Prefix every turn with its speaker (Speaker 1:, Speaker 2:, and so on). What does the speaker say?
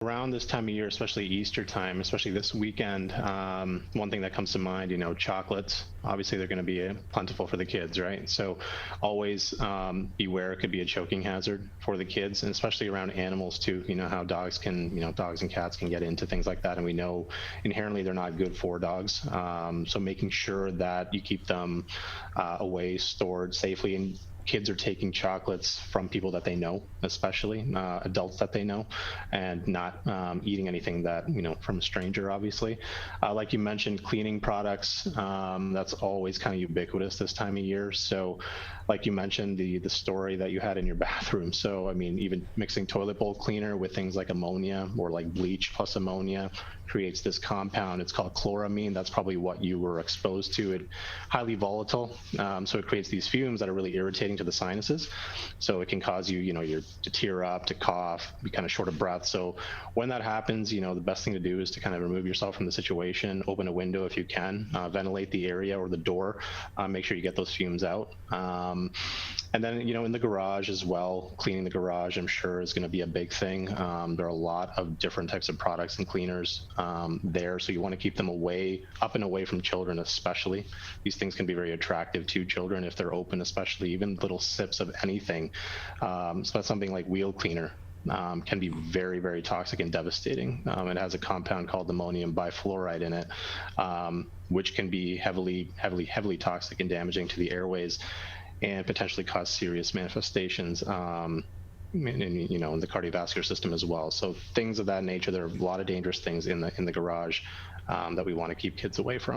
Speaker 1: Around this time of year, especially Easter time, especially this weekend, one thing that comes to mind, chocolates. Obviously, they're going to be plentiful for the kids, right? So always beware. It could be a choking hazard for the kids, and especially around animals too. You know how dogs and cats can get into things like that, and we know inherently they're not good for dogs. So making sure that you keep them away, stored safely, and kids are taking chocolates from people that they know, especially adults that they know, and not eating anything that, from a stranger, obviously. Like you mentioned, cleaning products, that's always kind of ubiquitous this time of year. So like you mentioned, the story that you had in your bathroom. So, I mean, even mixing toilet bowl cleaner with things like ammonia or like bleach plus ammonia creates this compound. It's called chloramine. That's probably what you were exposed to. It highly volatile, so it creates these fumes that are really irritating to the sinuses. So it can cause you, to tear up, to cough, be kind of short of breath. So when that happens, the best thing to do is to kind of remove yourself from the situation, open a window if you can, ventilate the area or the door, make sure you get those fumes out. And then, in the garage as well, cleaning the garage, I'm sure, is going to be a big thing. There are a lot of different types of products and cleaners there, so you want to keep them up and away from children, especially. These things can be very attractive to children if they're open, especially even little sips of anything. So that's something like wheel cleaner. Can be very, very toxic and devastating. It has a compound called ammonium bifluoride in it, which can be heavily toxic and damaging to the airways, and potentially cause serious manifestations in the cardiovascular system as well. So things of that nature. There are a lot of dangerous things in the garage that we want to keep kids away from.